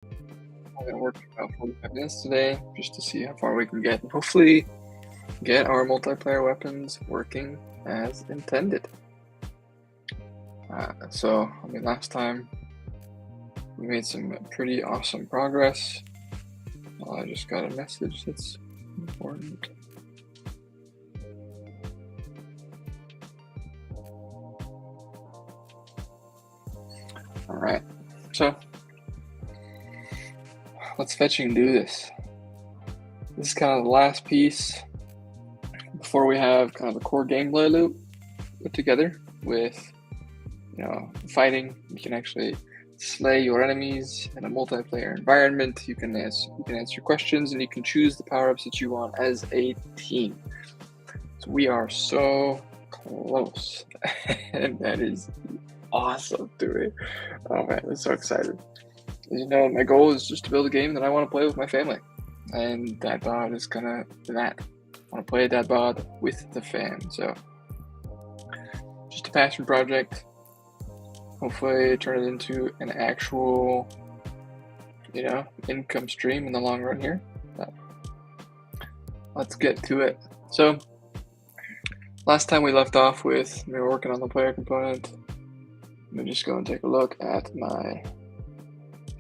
I'm gonna work for about 45 minutes today just to see how far we can get and hopefully get our multiplayer weapons working as intended. Last time we made some pretty awesome progress. I just got a message that's important. All right, so let's fetch and do this. This is kind of the last piece before we have kind of the core gameplay loop put together with, fighting. You can actually slay your enemies in a multiplayer environment. You can answer questions, and you can choose the power-ups that you want as a team. So we are so close, and that is awesome to me. Oh man, I'm so excited. As you know, my goal is just to build a game that I want to play with my family, and DadBod is gonna do that. I want to play DadBod with the fam. So just a passion project. Hopefully turn it into an actual, income stream in the long run here. But let's get to it. So last time we left off with me working on the player component. Let me just go and take a look at my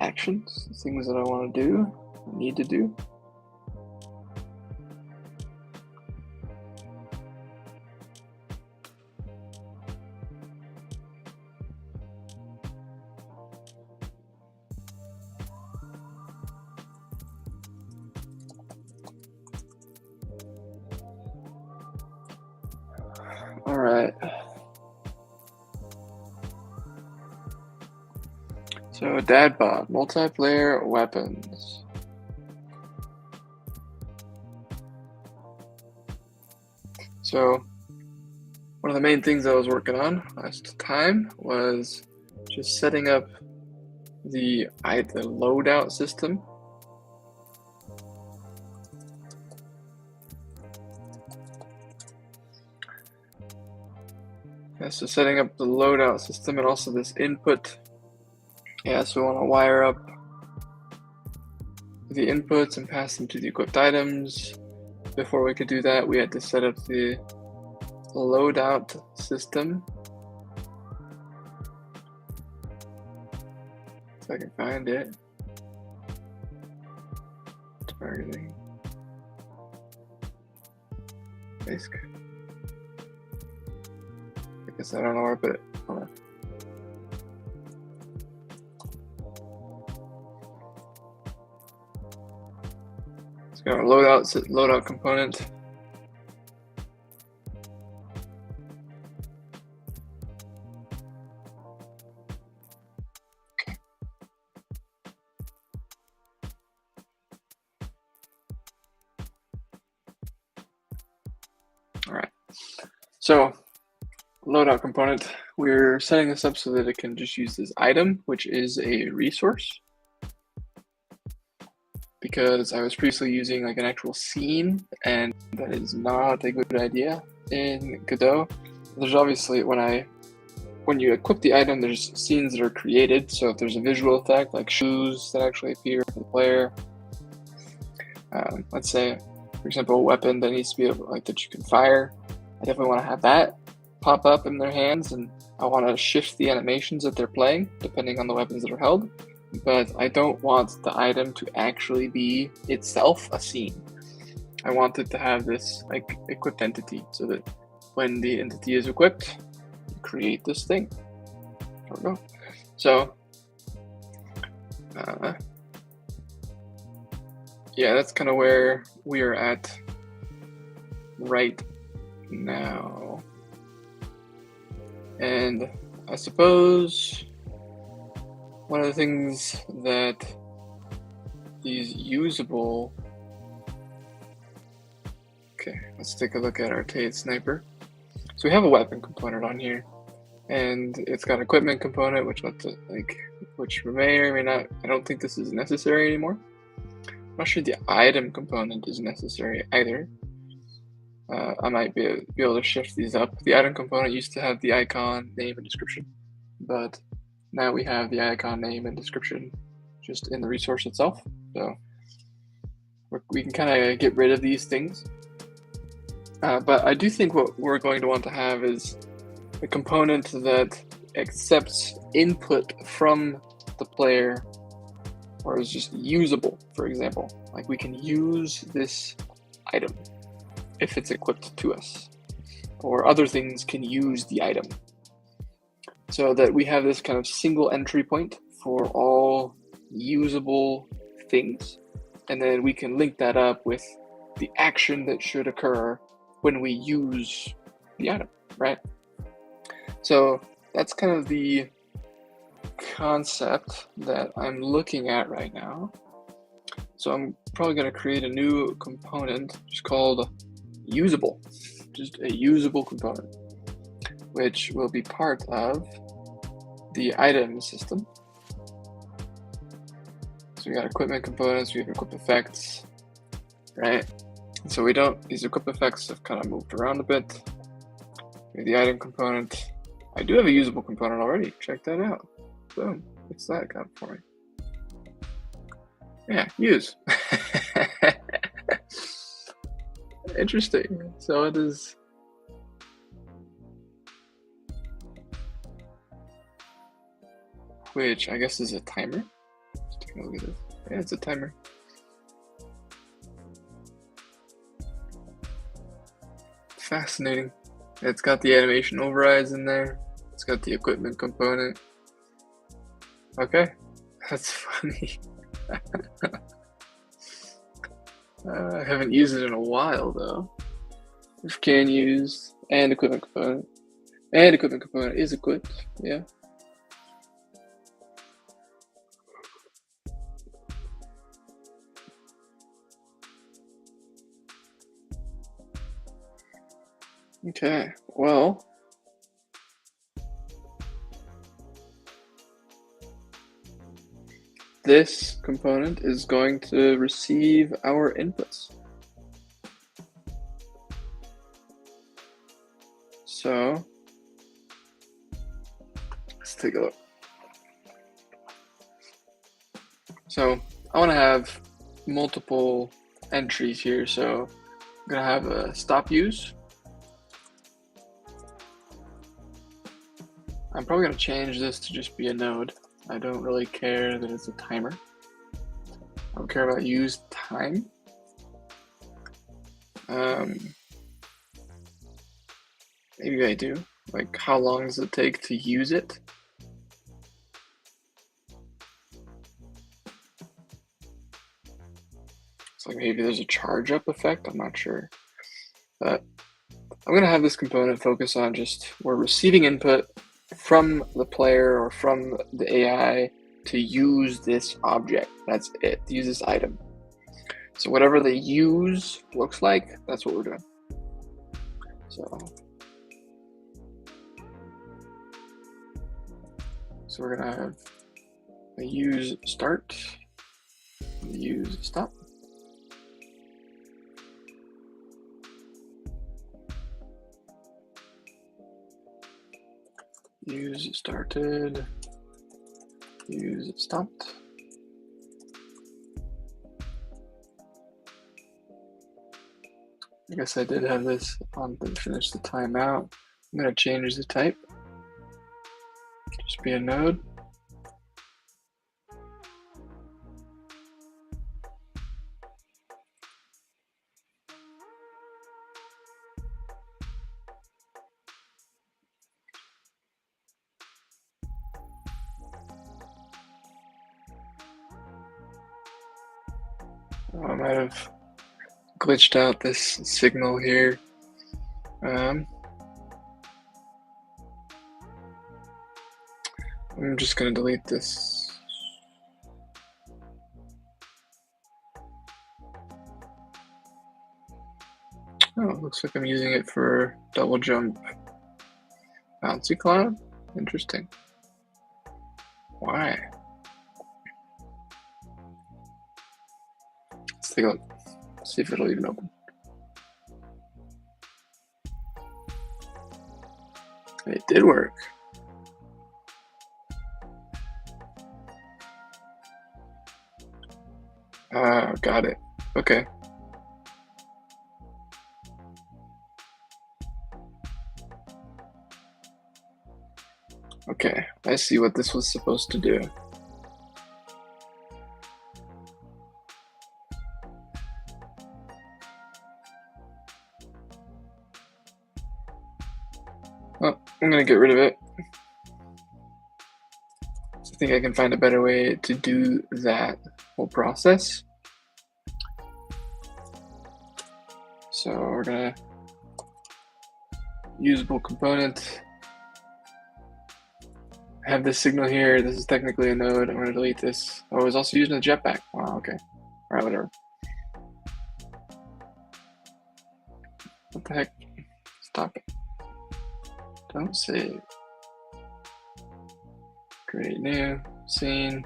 actions, the things that I want to do, need to do. All right. So DadBod, multiplayer weapons. So one of the main things I was working on last time was just setting up the loadout system. So setting up the loadout system and also this input. So we want to wire up the inputs and pass them to the equipped items. Before we could do that, we had to set up the loadout system. If I can find it. Targeting. Disk. I guess I don't know where I put it. Hold on. It's got a loadout component. Okay. All right. So loadout component, we're setting this up so that it can just use this item, which is a resource. Because I was previously using like an actual scene, and that is not a good idea in Godot. There's obviously, when you equip the item, there's scenes that are created. So if there's a visual effect, like shoes that actually appear for the player, let's say, for example, a weapon that needs to be able, like, that you can fire, I definitely want to have that pop up in their hands, and I want to shift the animations that they're playing depending on the weapons that are held. But I don't want the item to actually be itself a scene. I want it to have this like equipped entity, so that when the entity is equipped, you create this thing. There we go. So that's kind of where we are at right now. And I suppose one of the things that is usable. Okay, let's take a look at our Tate sniper. So we have a weapon component on here, and it's got an equipment component, which may or may not. I don't think this is necessary anymore. I'm not sure the item component is necessary either. I might be able to shift these up. The item component used to have the icon, name, and description, but now we have the icon, name, and description just in the resource itself. So we can kind of get rid of these things. But I do think what we're going to want to have is a component that accepts input from the player or is just usable, for example. Like we can use this item if it's equipped to us, or other things can use the item. So that we have this kind of single entry point for all usable things, and then we can link that up with the action that should occur when we use the item, right? So that's kind of the concept that I'm looking at right now. So I'm probably going to create a new component just called usable, just a usable component, which will be part of the item system. So we got equipment components, we have equip effects, right? So these equip effects have kind of moved around a bit. We have the item component. I do have a usable component already. Check that out. Boom. What's that got for me? Yeah, use. Interesting. So it is. Which I guess is a timer. Let's take a look at this. Yeah, it's a timer. Fascinating. It's got the animation overrides in there. It's got the equipment component. Okay, that's funny. I haven't used it in a while though. If can use and equipment component. And equipment component is equipped, yeah. Okay, well. This component is going to receive our inputs. So let's take a look. So I want to have multiple entries here. So I'm going to have a stop use. I'm probably going to change this to just be a node. I don't really care that it's a timer. I don't care about use time. Maybe I do. Like, how long does it take to use it? It's like maybe there's a charge up effect. I'm not sure. But I'm going to have this component focus on just we're receiving input from the player or from the AI to use this object. That's it, to use this item. So whatever the use looks like, that's what we're doing. So we're gonna have a use start, a use stop. Use started, use stopped. I guess I did have this on to finish the timeout. I'm going to change the type. Just be a node. I might have glitched out this signal here. I'm just going to delete this. Oh, it looks like I'm using it for double jump. Bouncy cloud? Interesting. Why? Let's take a look. See if it'll even open. It did work. Ah, got it. Okay. Okay, I see what this was supposed to do. Well, I'm gonna get rid of it. I think I can find a better way to do that whole process. So we're gonna usable component. I have this signal here. This is technically a node. I'm gonna delete this. Oh, I was also using a jetpack. Wow, okay. All right, whatever. What the heck? Stop it. Don't save. Create new scene.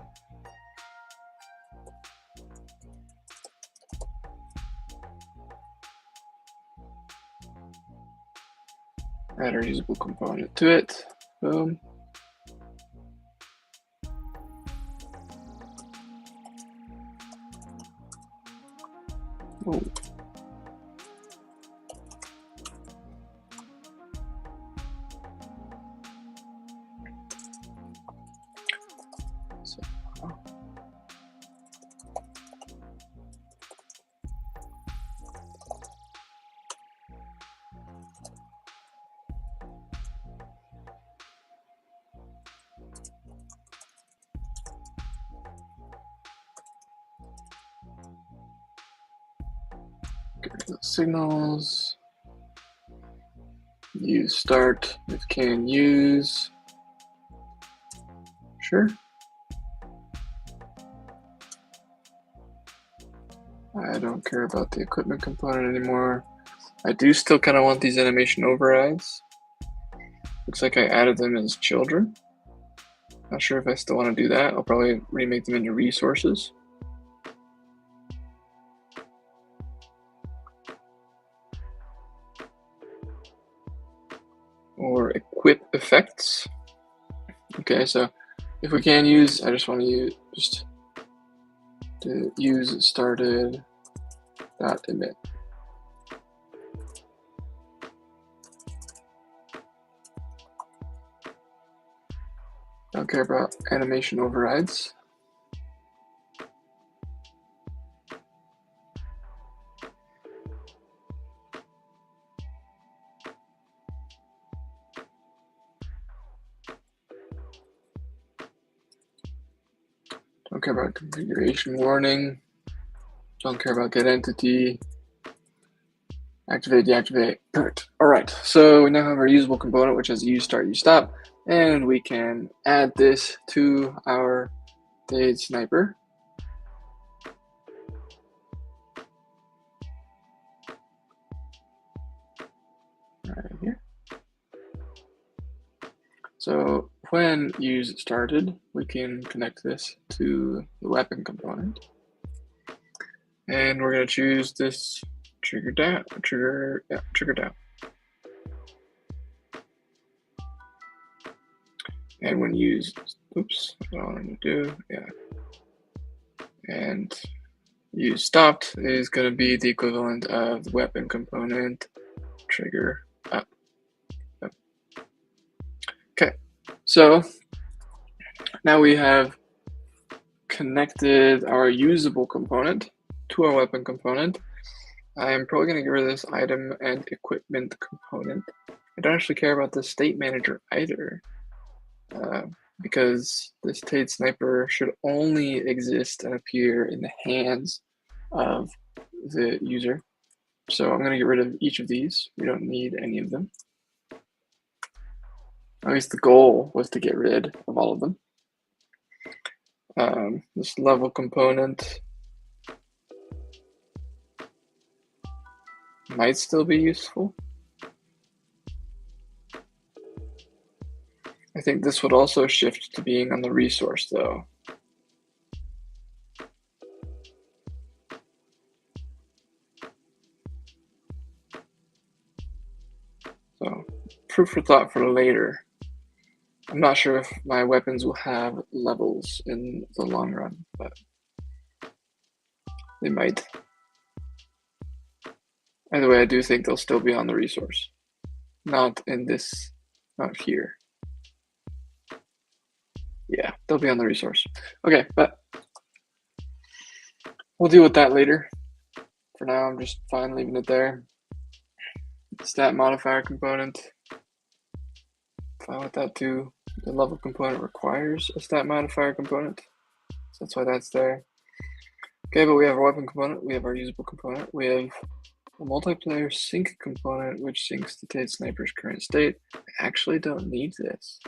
Add our usable component to it. Boom. Whoa. Get rid of the signals. Use start if can use. Sure. I don't care about the equipment component anymore. I do still kind of want these animation overrides. Looks like I added them as children. Not sure if I still want to do that. I'll probably remake them into resources. Or equip effects. Okay, so if we can use, I just want to use just to use started dot emit. Don't care about animation overrides. Don't care about configuration warning. Don't care about get entity. Activate, deactivate. Perfect. All right. So we now have our usable component, which has use start, use stop, and we can add this to our Dade Sniper. Right here. So when use started, we can connect this to the weapon component. And we're going to choose this trigger down. Trigger down. And when used, oops, what I wanted to do, yeah. And use stopped is going to be the equivalent of the weapon component trigger up. Okay, so now we have connected our usable component to our weapon component. I'm probably going to get rid of this item and equipment component. I don't actually care about the state manager either, because this Dade Sniper should only exist and appear in the hands of the user. So I'm going to get rid of each of these. We don't need any of them. At least the goal was to get rid of all of them. This level component might still be useful. I think this would also shift to being on the resource though. So food for thought for later. I'm not sure if my weapons will have levels in the long run, but They might. Either way, I do think they'll still be on the resource. Not in this, not here. Yeah, they'll be on the resource. Okay, but we'll deal with that later. For now, I'm just fine leaving it there. Stat modifier component. Fine with that too. The level component requires a stat modifier component. So that's why that's there. Okay, but we have our weapon component, we have our usable component, we have a multiplayer sync component which syncs the Tate Sniper's current state. I actually don't need this.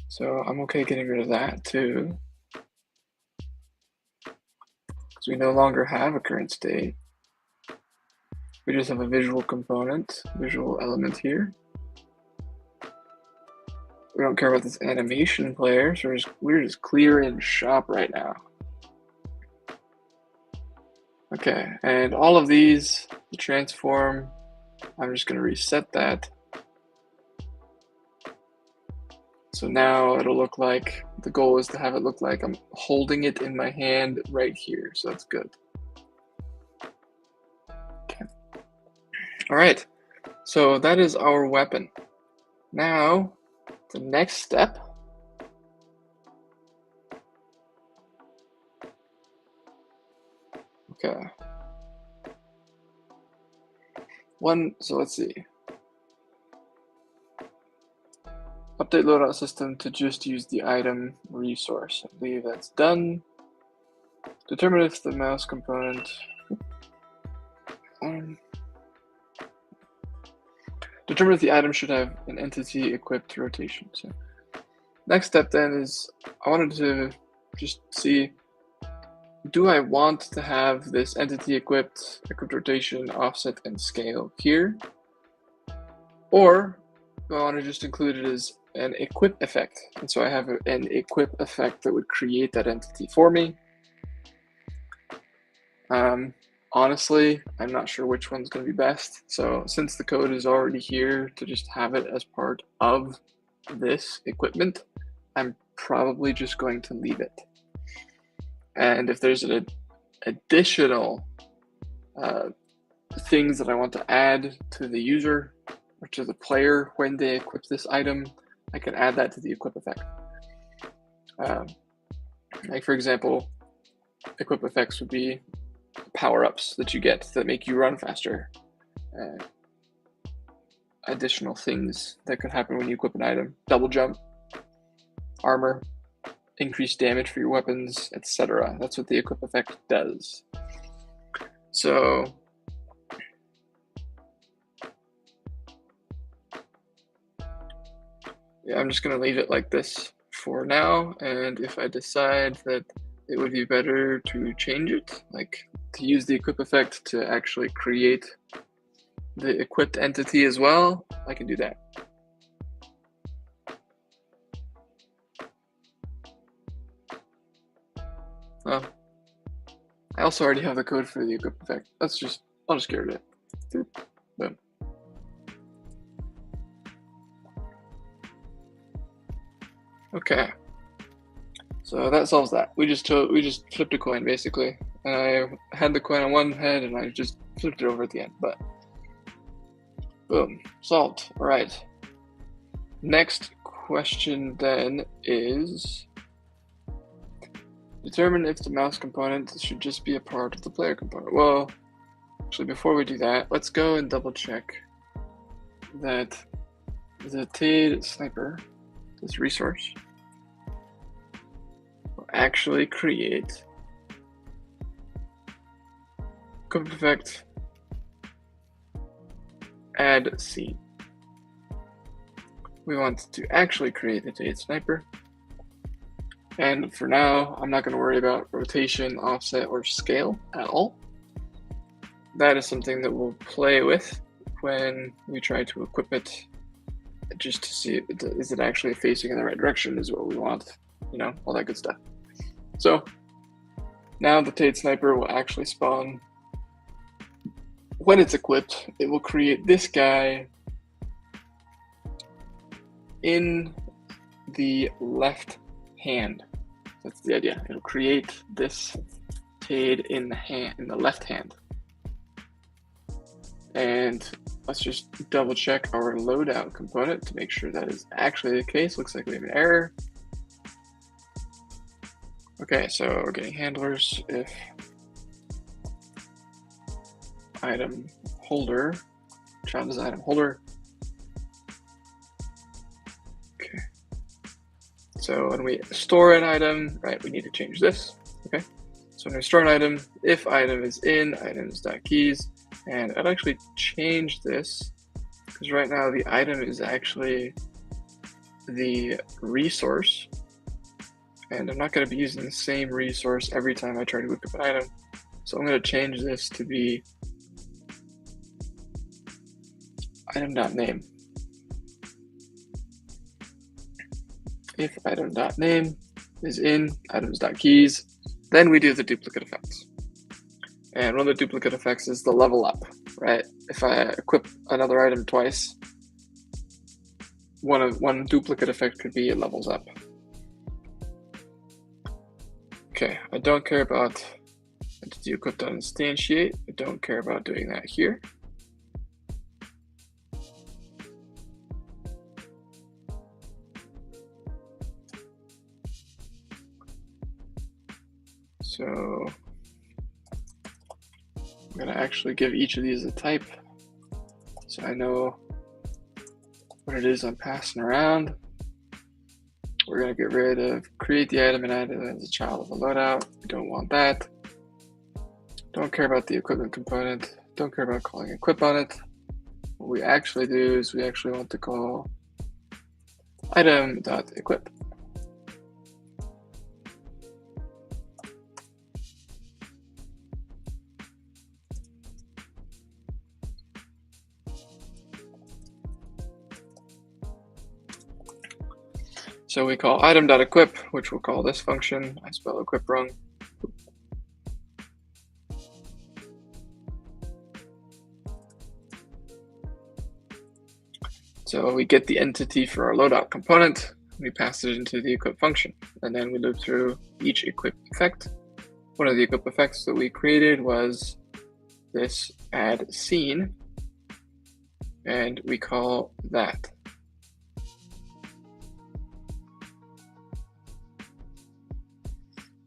So I'm okay getting rid of that too. Because we no longer have a current state. We just have a visual component, visual element here. We don't care about this animation player, so we're just clear in shop right now. Okay, and all of these, the transform, I'm just gonna reset that. So now it'll look like, the goal is to have it look like I'm holding it in my hand right here, so that's good. Okay. All right, so that is our weapon. Now, the next step okay. So let's see. Update loadout system to just use the item resource. I believe that's done. Determine if the mouse component. Determine if the item should have an entity equipped to rotation. So next step then is I wanted to just see, do I want to have this entity equipped rotation, offset, and scale here? Or do I want to just include it as an equip effect? And so I have an equip effect that would create that entity for me. Honestly, I'm not sure which one's going to be best. So since the code is already here to just have it as part of this equipment, I'm probably just going to leave it. And if there's an additional things that I want to add to the user or to the player when they equip this item, I can add that to the equip effect. Like for example, equip effects would be power-ups that you get that make you run faster. Additional things that could happen when you equip an item. Double jump, armor, increased damage for your weapons, etc. That's what the equip effect does. So yeah, I'm just going to leave it like this for now, and if I decide that it would be better to change it, like to use the equip effect to actually create the equipped entity as well, I can do that. Well, I also already have the code for the equip effect. I'll just get rid of it. Boom. Okay. So that solves that. We just flipped a coin basically. And I had the coin on one head and I just flipped it over at the end, but boom, solved. All right. Next question then is determine if the mouse component should just be a part of the player component. Well, actually before we do that, let's go and double check that the Tate Sniper, this resource, will actually create equip effect add scene. We want to actually create the Tate Sniper. And for now, I'm not going to worry about rotation, offset, or scale at all. That is something that we'll play with when we try to equip it, just to see, is it actually facing in the right direction is what we want, all that good stuff. So now the Tate Sniper will actually spawn. When it's equipped, it will create this guy in the left hand. So That's the idea. It'll create this TADE in the left hand. And let's just double check our loadout component to make sure that is actually the case. Looks like we have an error. Okay, so we're getting handlers if item holder, child is item holder. Okay. So when we store an item, right, we need to change this. Okay. So when we store an item, if item is in items.keys, and I'd actually change this because right now the item is actually the resource, and I'm not going to be using the same resource every time I try to look up an item. So I'm going to change this to be item.name. If item.name is in items.keys, then we do the duplicate effects. And one of the duplicate effects is the level up, right? If I equip another item twice, one duplicate effect could be it levels up. Okay, I don't care about entity equip.instantiate. I don't care about doing that here. So I'm going to actually give each of these a type so I know what it is I'm passing around. We're going to get rid of create the item and add it as a child of a loadout. We don't want that. Don't care about the equipment component. Don't care about calling equip on it. What we actually do is we actually want to call item.equip. So we call item.equip, which we'll call this function. I spell equip wrong. So we get the entity for our loadout component. We pass it into the equip function, and then we loop through each equip effect. One of the equip effects that we created was this add scene, and we call that.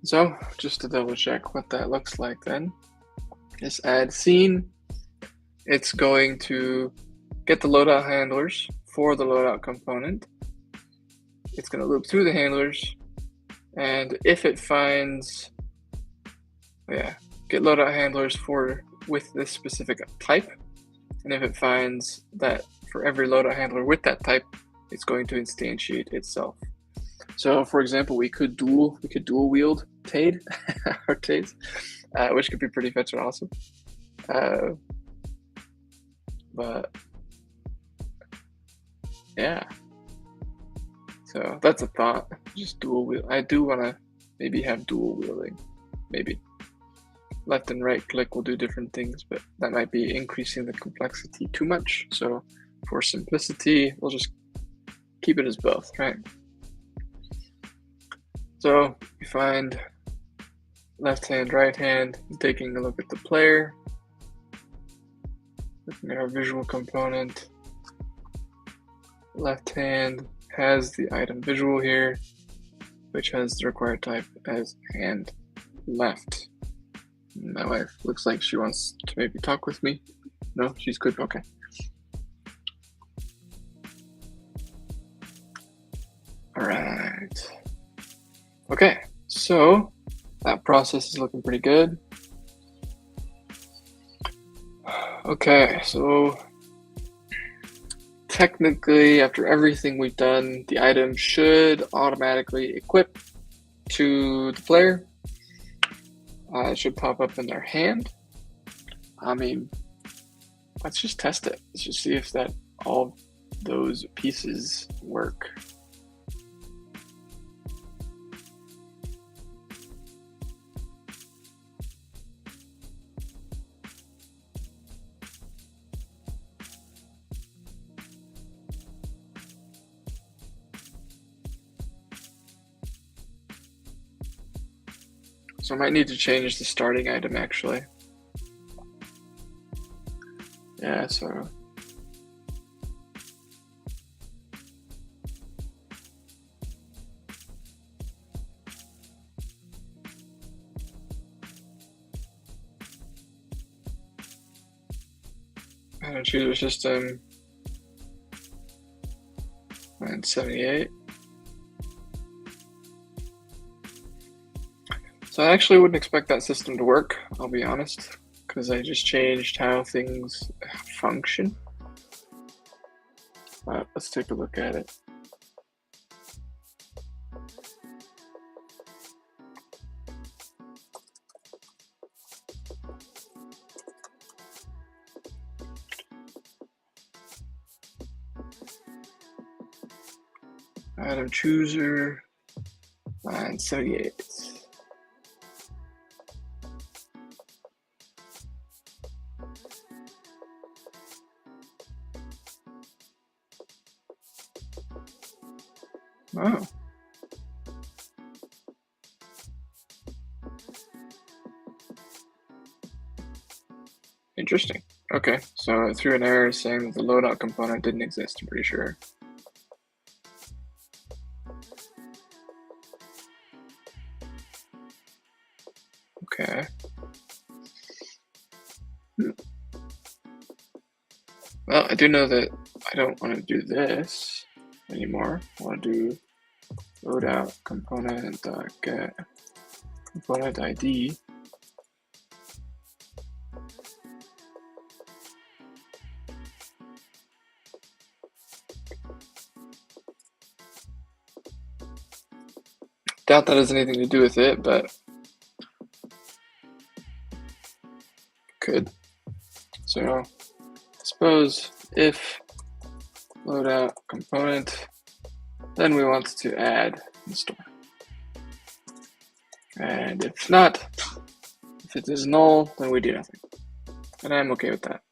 So just to double check what that looks like then, this add scene, it's going to get the loadout handlers for the loadout component. It's going to loop through the handlers, and if it finds, get loadout handlers with this specific type, and if it finds that for every loadout handler with that type, it's going to instantiate itself. So, for example, we could dual wield TADE or TADEs, which could be pretty fetch and awesome. But yeah, so that's a thought. Just dual wield. I do want to maybe have dual wielding. Maybe left and right click will do different things, but that might be increasing the complexity too much. So for simplicity, we'll just keep it as both, right? So we find left hand, right hand, taking a look at the player, looking at our visual component. Left hand has the item visual here, which has the required type as hand left. My wife looks like she wants to maybe talk with me. No, she's good. Okay. All right. Okay, so that process is looking pretty good. Okay, so technically, after everything we've done, the item should automatically equip to the player. It should pop up in their hand. I mean, let's just test it. Let's just see if that all those pieces work. So I might need to change the starting item actually. Yeah, so item chooser system and 78. So I actually wouldn't expect that system to work, I'll be honest, because I just changed how things function. But let's take a look at it. Item chooser, line 78. Oh. Interesting. Okay, so it threw an error saying that the loadout component didn't exist, I'm pretty sure. Okay. Well, I do know that I don't want to do this anymore. I want to do loadout component get component ID. Doubt that has anything to do with it, but could. So I suppose if loadout component, then we want to add install. And if not, if it is null, then we do nothing. And I'm okay with that.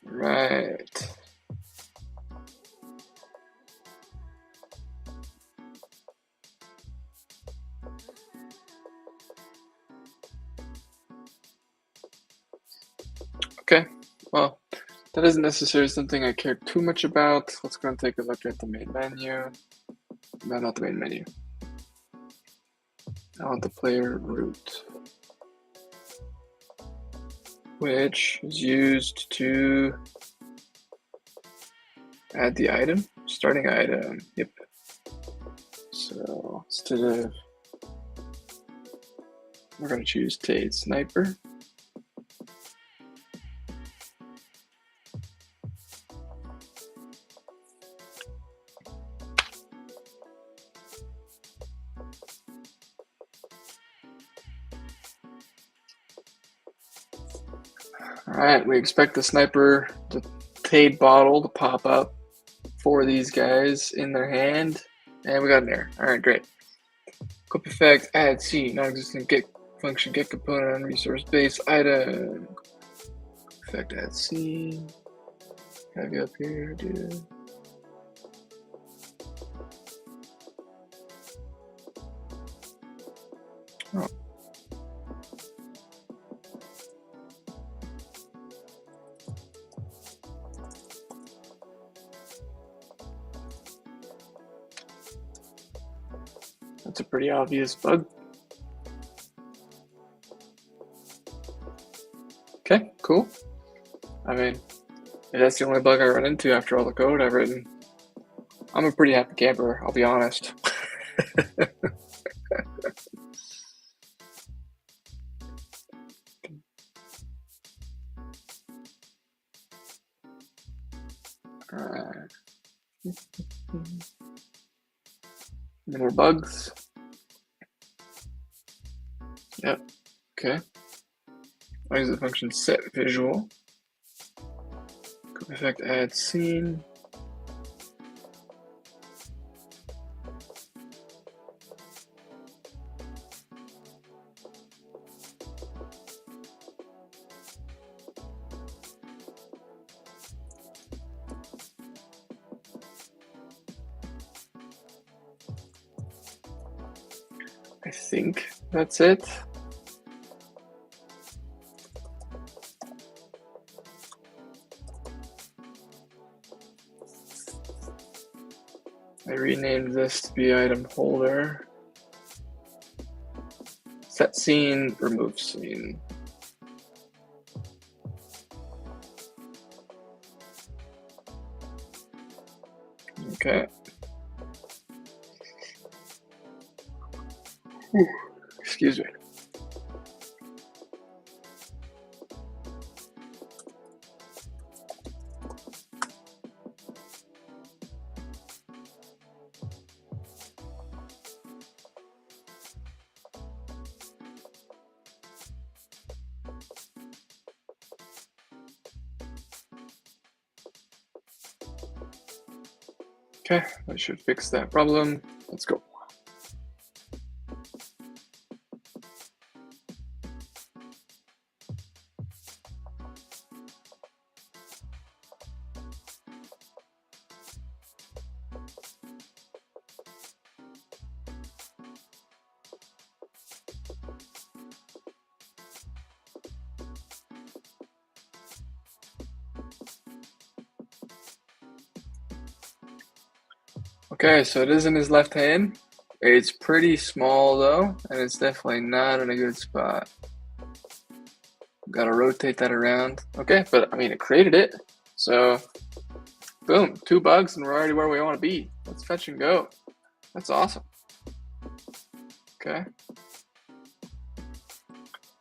Right. Okay, well, that isn't necessarily something I care too much about. Let's go and take a look at the main menu. No, not the main menu. I want the player root, which is used to add the item, starting item. Yep. So instead of, we're going to choose Tade Sniper. All right, we expect the sniper, the Tade bottle to pop up for these guys in their hand. And we got an error. All right, great. Equip effect, add C, non-existent get function, get component on resource base item. Effect, add C. Gotta go up here, dude. Oh. That's a pretty obvious bug. Okay, cool. I mean, if that's the only bug I run into after all the code I've written, I'm a pretty happy camper, I'll be honest. All right. Any more bugs? Yep. Okay. I'll use the function set visual. Effect add scene. I think that's it. I renamed this to be item holder. Set scene, remove scene. Okay. Excuse me. Okay, that should fix that problem. Let's go. Okay, so it is in his left hand. It's pretty small though, and it's definitely not in a good spot. Gotta rotate that around. Okay, but I mean, it created it. So, boom, 2 bugs and we're already where we want to be. Let's fetch and go. That's awesome. Okay.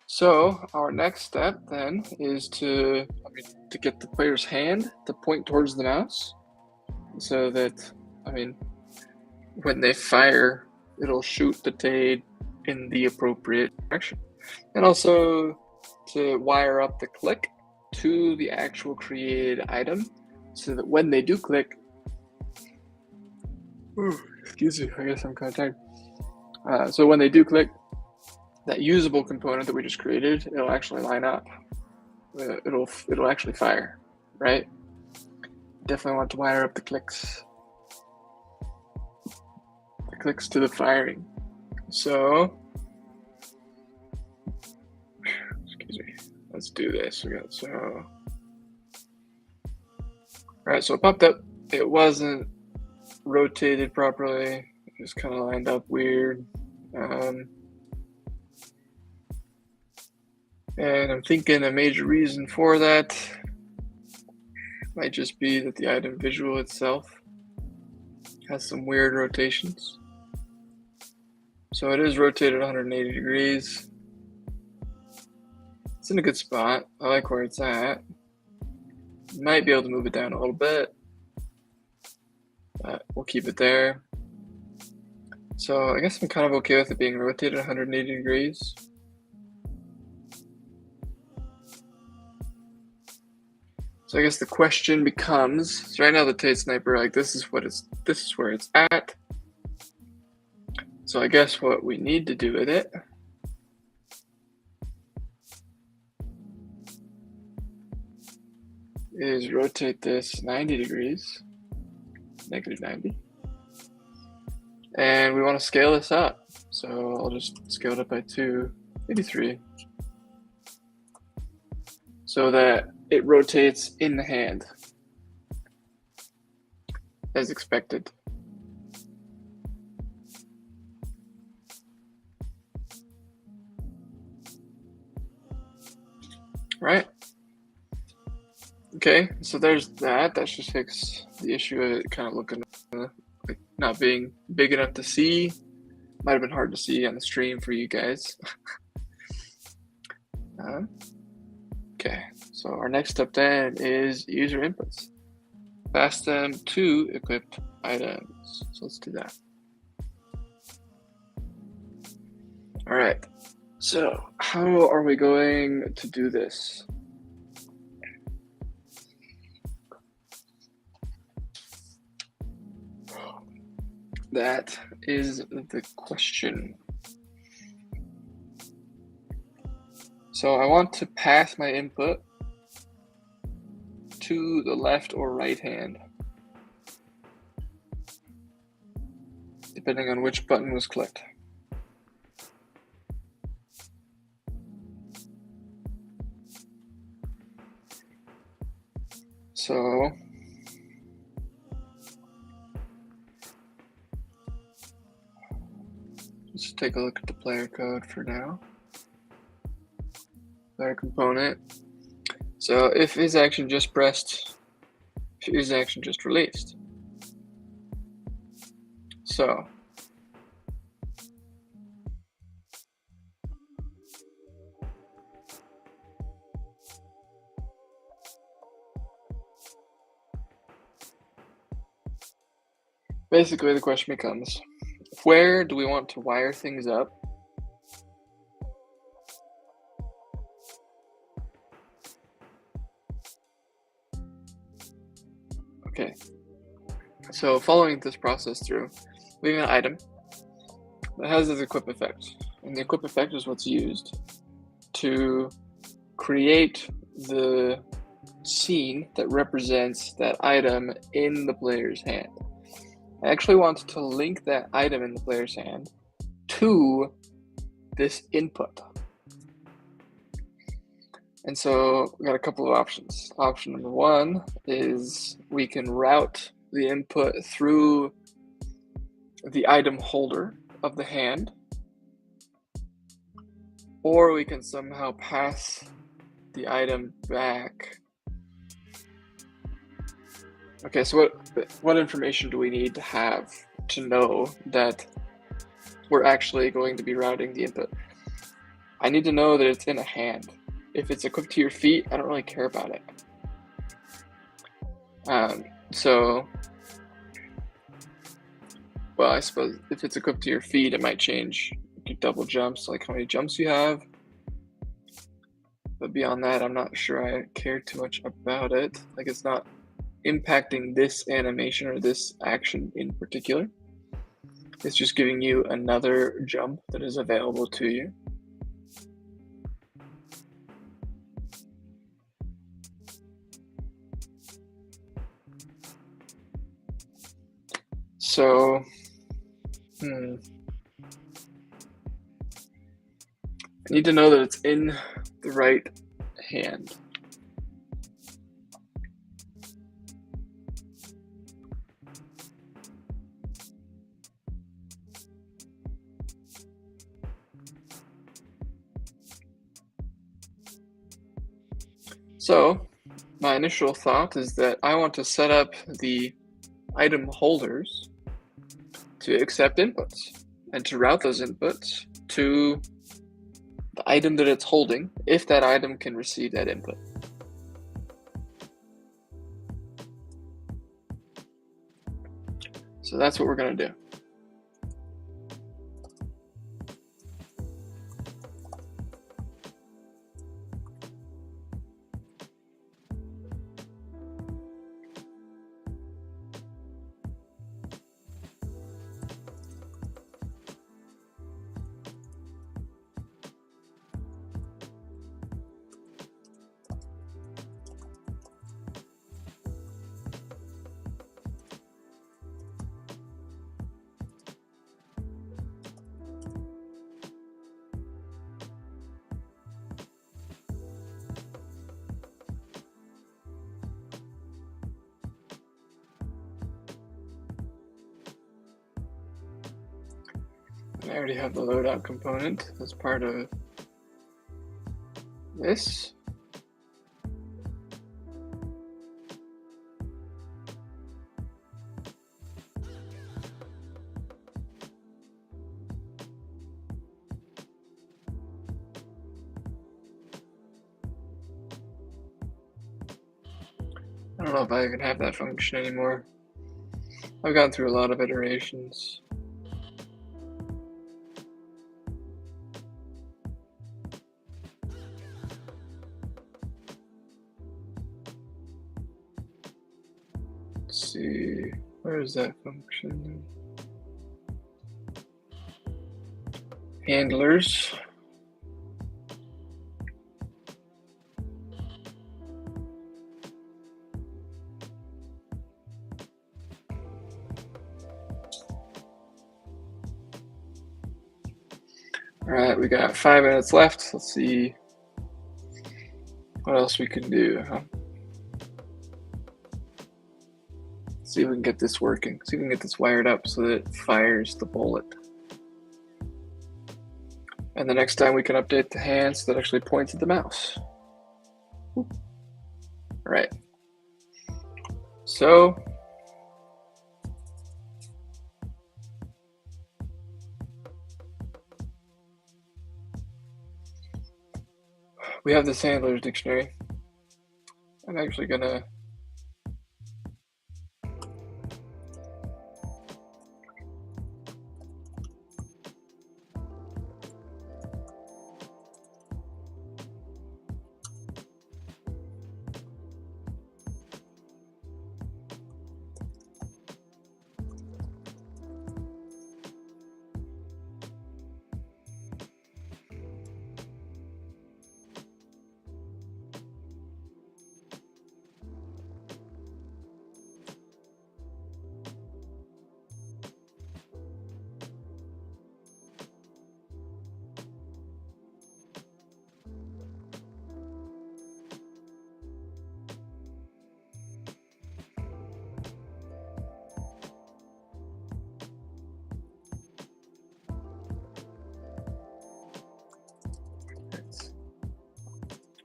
So our next step then is to get the player's hand to point towards the mouse so that, when they fire, it'll shoot the TADE in the appropriate direction. And also to wire up the click to the actual created item so that when they do click, excuse me, I guess I'm kind of tired. So when they do click, that usable component that we just created, it'll actually line up. It'll actually fire, right? Definitely want to wire up the clicks. The clicks to the firing. So, excuse me. Let's do this. All right, so it popped up. It wasn't rotated properly. It just kind of lined up weird. And I'm thinking a major reason for that might just be that the item visual itself has some weird rotations. So it is rotated 180 degrees. It's in a good spot. I like where it's at. Might be able to move it down a little bit, but we'll keep it there. So I guess I'm kind of okay with it being rotated 180 degrees. So I guess the question becomes, so right now the TADE Sniper, like this is where it's at. So I guess what we need to do with it is rotate this 90 degrees, negative 90. And we want to scale this up. So I'll just scale it up by 2, maybe 3. So that it rotates in the hand as expected. Right? Okay, so there's that. That should fix the issue of it kind of looking like not being big enough to see. Might have been hard to see on the stream for you guys. Okay, so our next step then is user inputs. Pass them to equipped items. So let's do that. All right, so how are we going to do this? That is the question. So I want to pass my input to the left or right hand, depending on which button was clicked. So let's take a look at the player code for now. Player component. So if is action just pressed, is action just released. So basically the question becomes, where do we want to wire things up? Okay, so following this process through, we have an item that has this equip effect. And the equip effect is what's used to create the scene that represents that item in the player's hand. I actually want to link that item in the player's hand to this input. And so we got a couple of options. Option number one is we can route the input through the item holder of the hand, or we can somehow pass the item back. Okay, so what information do we need to have to know that we're actually going to be routing the input? I need to know that it's in a hand. If it's equipped to your feet, I don't really care about it. Well, I suppose if it's equipped to your feet, it might change your double jumps, like how many jumps you have. But beyond that, I'm not sure I care too much about it. Like, it's not impacting this animation or this action in particular. It's just giving you another jump that is available to you. So, I need to know that it's in the right hand. So, my initial thought is that I want to set up the item holders to accept inputs and to route those inputs to the item that it's holding, if that item can receive that input. So that's what we're going to do. I already have the loadout component as part of this. I don't know if I even have that function anymore. I've gone through a lot of iterations. Let's see, where is that function? Handlers. All right, we got 5 minutes left. Let's see what else we can do. see if we can get this working. See if we can get this wired up so that it fires the bullet. And the next time we can update the hands that actually points at the mouse. All right. So we have this handler's dictionary. I'm actually gonna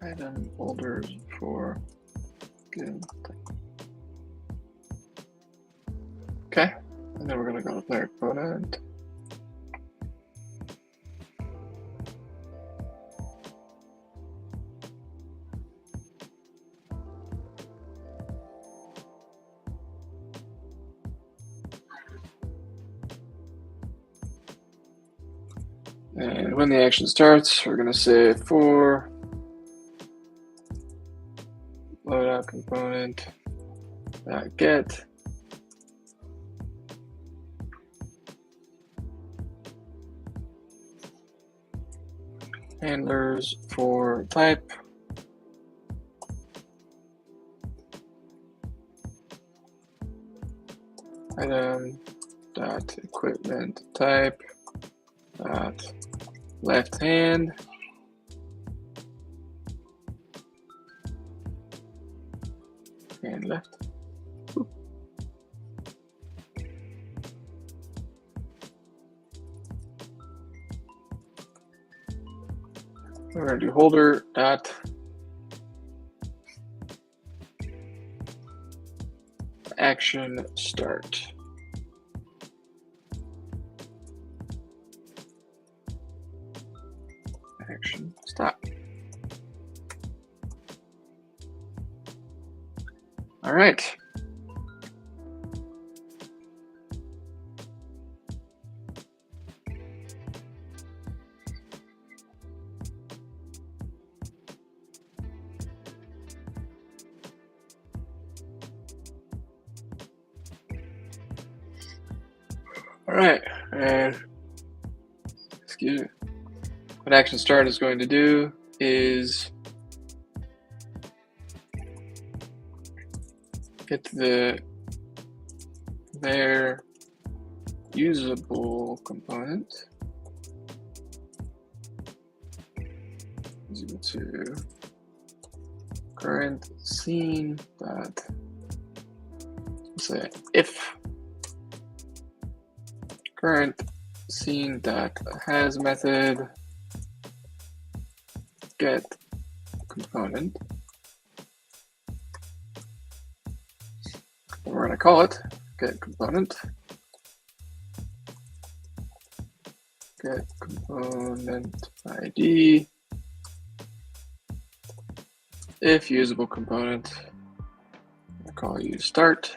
item holders for good. Okay, and then we're gonna go to player component. And when the action starts, we're gonna say for loadout component get handlers for type item dot equipment type dot left hand and left. We're going to do holder dot action start. Action stop. All right. All right, and excuse me. What action start is going to do is get their usable component is equal to current scene dot say if current scene dot has method get component. We're going to call it get component. Get component ID. If usable component, I'll call use start.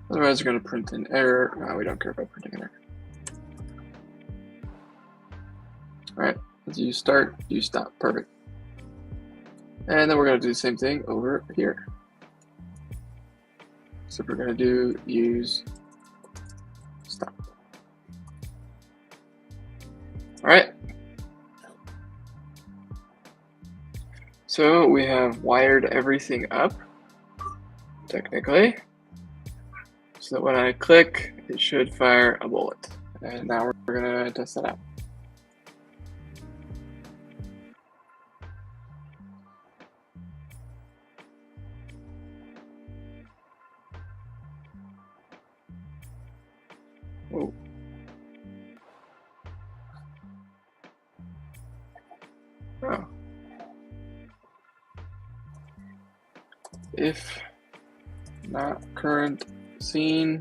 Otherwise, we're going to print an error. No, we don't care about printing an error. All right, let's use start, use stop. Perfect. And then we're going to do the same thing over here. So we're going to do use stop. All right. So we have wired everything up, technically, so that when I click, it should fire a bullet. And now we're going to test that out. Oh. Oh. If not current scene,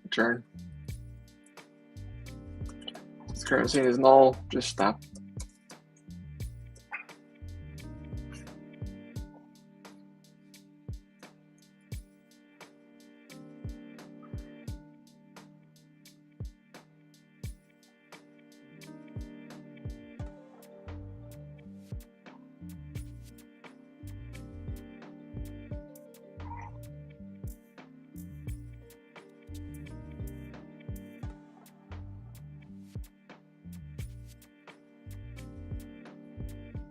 return. This current scene is null, just stop.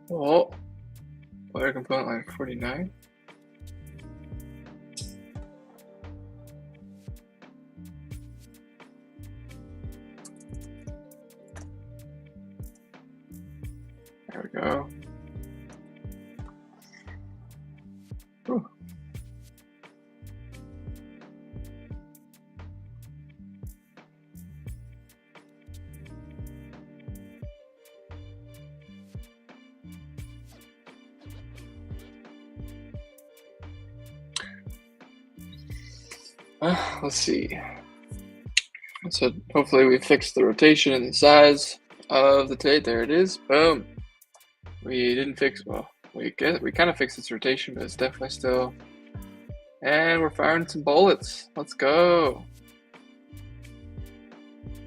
Oh, player component line 49. There we go. Ooh. Let's see. So hopefully we fixed the rotation and the size of the tape. There it is. Boom. We didn't fix, well, we kind of fixed its rotation, but it's definitely still. And we're firing some bullets. Let's go.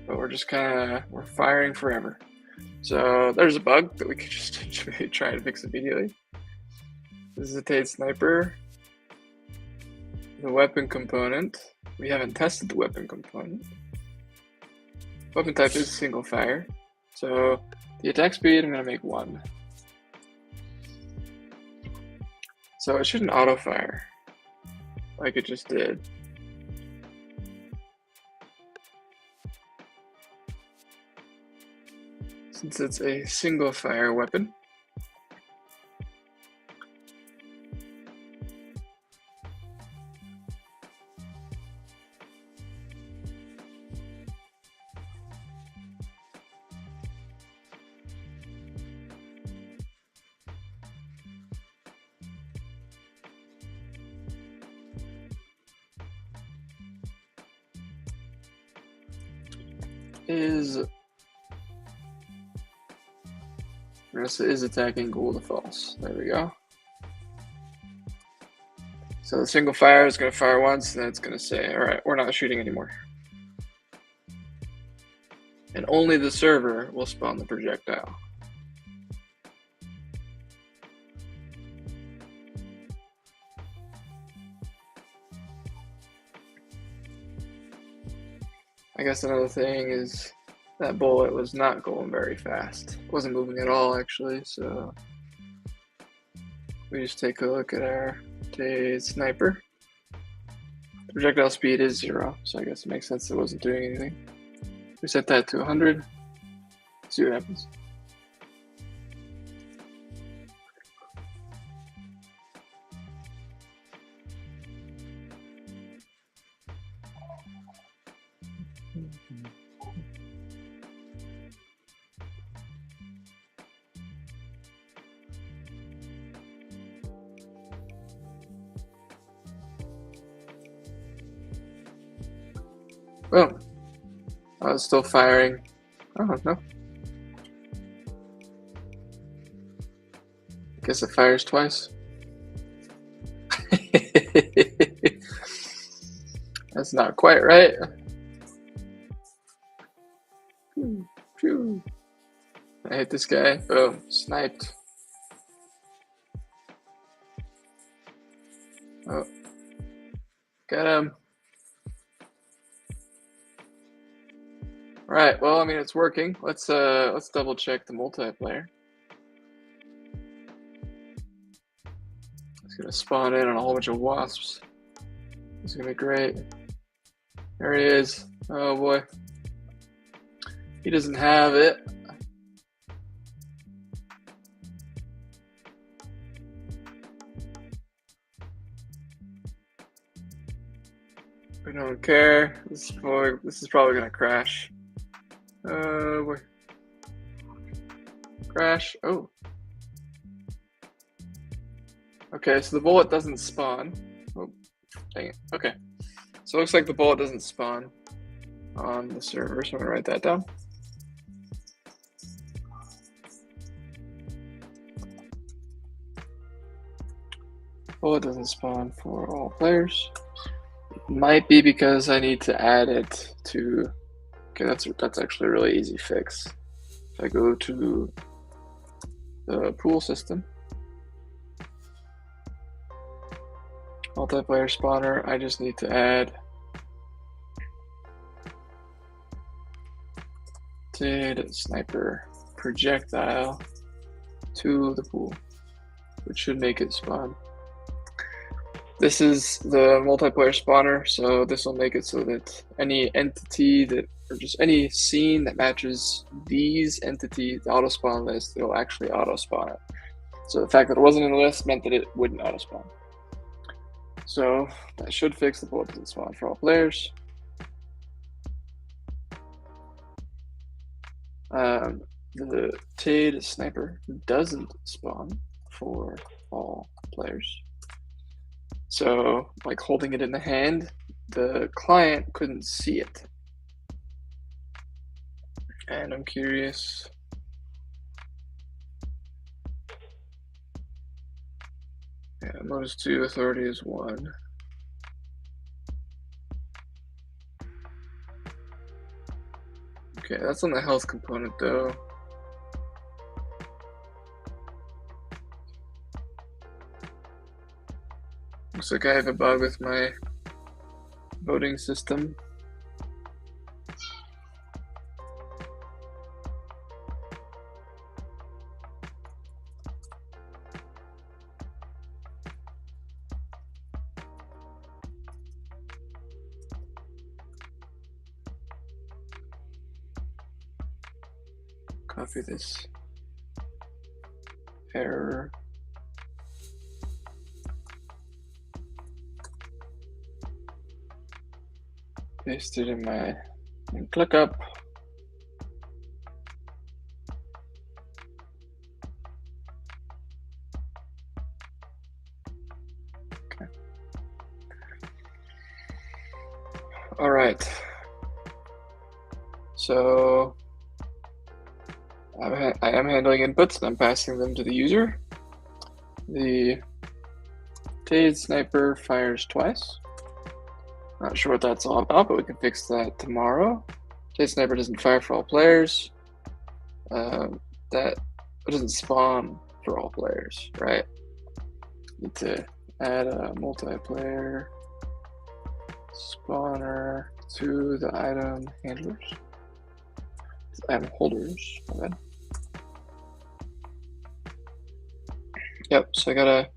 But we're just we're firing forever. So there's a bug that we could just try to fix immediately. This is a Tate sniper. The weapon component. We haven't tested the weapon component. Weapon type is single fire. So the attack speed, I'm going to make 1. So it shouldn't auto fire like it just did. Since it's a single fire weapon. Is attacking goal to false. There we go. So the single fire is going to fire once, and then it's going to say, all right, we're not shooting anymore. And only the server will spawn the projectile. I guess another thing is that bullet was not going very fast. It wasn't moving at all, actually, so we just take a look at our sniper. The projectile speed is 0, so I guess it makes sense it wasn't doing anything. We set that to 100. See what happens. Well, I was still firing. Oh, no. I guess it fires twice. That's not quite right. I hit this guy. Boom. Sniped. Oh. Got him. Right. Well, I mean, it's working. Let's double check the multiplayer. It's gonna spawn in on a whole bunch of wasps. It's gonna be great. There he is. Oh boy. He doesn't have it. We don't care. This is probably gonna crash. Wait. Crash. Oh. Okay, so the bullet doesn't spawn. Oh, dang it. Okay. So it looks like the bullet doesn't spawn on the server, so I'm gonna write that down. Bullet doesn't spawn for all players. It might be because I need to add it to. Okay, that's actually a really easy fix. If I go to the pool system, multiplayer spawner, I just need to add DAD sniper projectile to the pool, which should make it spawn. This is the multiplayer spawner, so this will make it so that any entity that, or just any scene that matches these entities, the auto spawn list, it'll actually auto spawn it. So the fact that it wasn't in the list meant that it wouldn't auto spawn. So that should fix the bullet doesn't spawn for all players. The DAD sniper doesn't spawn for all players. So, like holding it in the hand, the client couldn't see it. And I'm curious. Yeah, modus 2, authority is 1. Okay, that's on the health component though. Looks like I have a bug with my voting system. Copy this error. Paste it in my, and click up. Okay. All right. So I am handling inputs and I'm passing them to the user. The DAD sniper fires twice. Not sure what that's all about, but we can fix that tomorrow. DAD sniper doesn't fire for all players. That doesn't spawn for all players, right? Need to add a multiplayer spawner to the item handlers. Item holders, my bad. Yep, so I gotta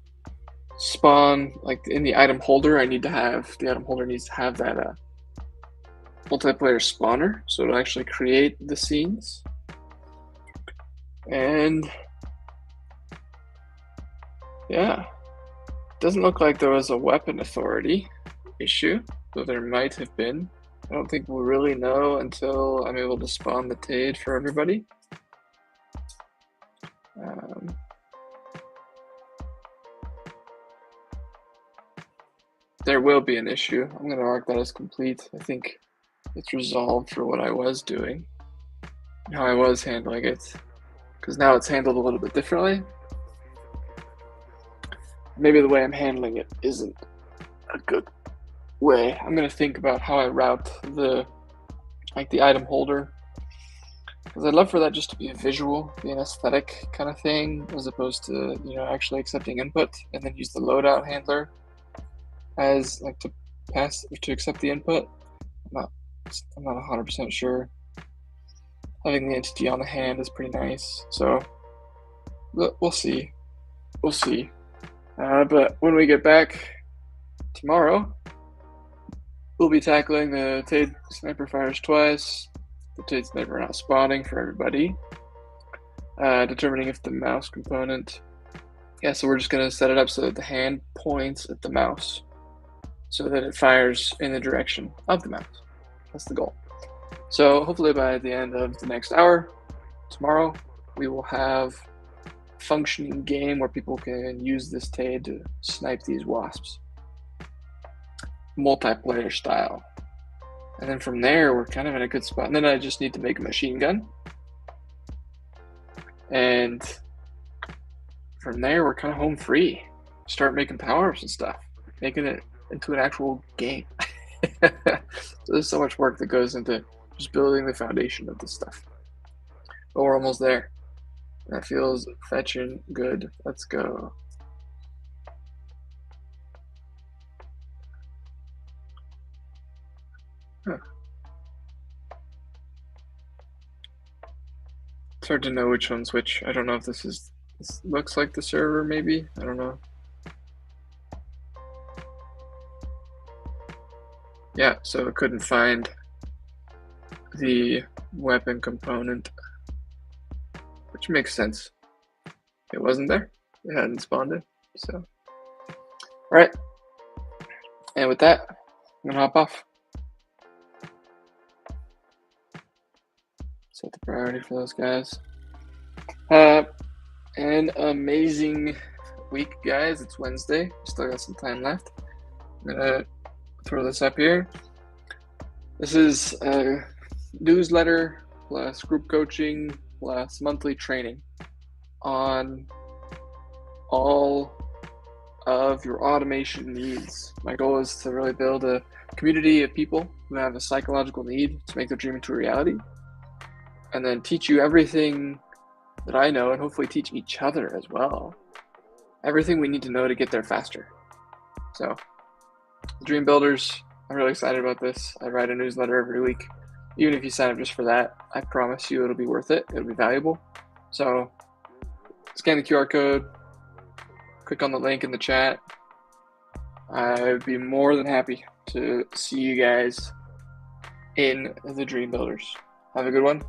spawn, like in the item holder, the item holder needs to have that multiplayer spawner, so it'll actually create the scenes. And yeah, doesn't look like there was a weapon authority issue, though there might have been. I don't think we'll really know until I'm able to spawn the DAD for everybody. There will be an issue. I'm going to mark that as complete. I think it's resolved for what I was doing, how I was handling it, because now it's handled a little bit differently. Maybe the way I'm handling it isn't a good way. I'm going to think about how I route the item holder, because I'd love for that just to be a visual, be an aesthetic kind of thing, as opposed to actually accepting input, and then use the loadout handler as to accept the input. I'm not 100% sure. Having the entity on the hand is pretty nice, so we'll see. But when we get back tomorrow, we'll be tackling the DAD sniper fires twice, the DAD sniper not spawning for everybody, determining if the mouse component. Yeah, so we're just gonna set it up so that the hand points at the mouse. so that it fires in the direction of the mouse. That's the goal. So hopefully by the end of the next hour, tomorrow, we will have a functioning game where people can use this TADE to snipe these wasps. Multiplayer style. And then from there, we're kind of in a good spot. And then I just need to make a machine gun. And from there, we're kind of home free. Start making power-ups and stuff. Making it into an actual game. So there's so much work that goes into just building the foundation of this stuff. But we're almost there. That feels fetching good. Let's go. Huh. It's hard to know which one's which. I don't know if this looks like the server, maybe. I don't know. Yeah, so I couldn't find the weapon component, which makes sense. It wasn't there. It hadn't spawned in. So, all right. And with that, I'm gonna hop off. Set the priority for those guys. An amazing week, guys. It's Wednesday. Still got some time left. I'm gonna throw this up here. This is a newsletter plus group coaching plus monthly training on all of your automation needs. My goal is to really build a community of people who have a psychological need to make their dream into a reality, and then teach you everything that I know, and hopefully teach each other as well. Everything we need to know to get there faster. So, Dream Builders, I'm really excited about this. I write a newsletter every week. Even if you sign up just for that, I promise you it'll be worth it. It'll be valuable. So, scan the QR code, click on the link in the chat. I would be more than happy to see you guys in the Dream Builders. Have a good one.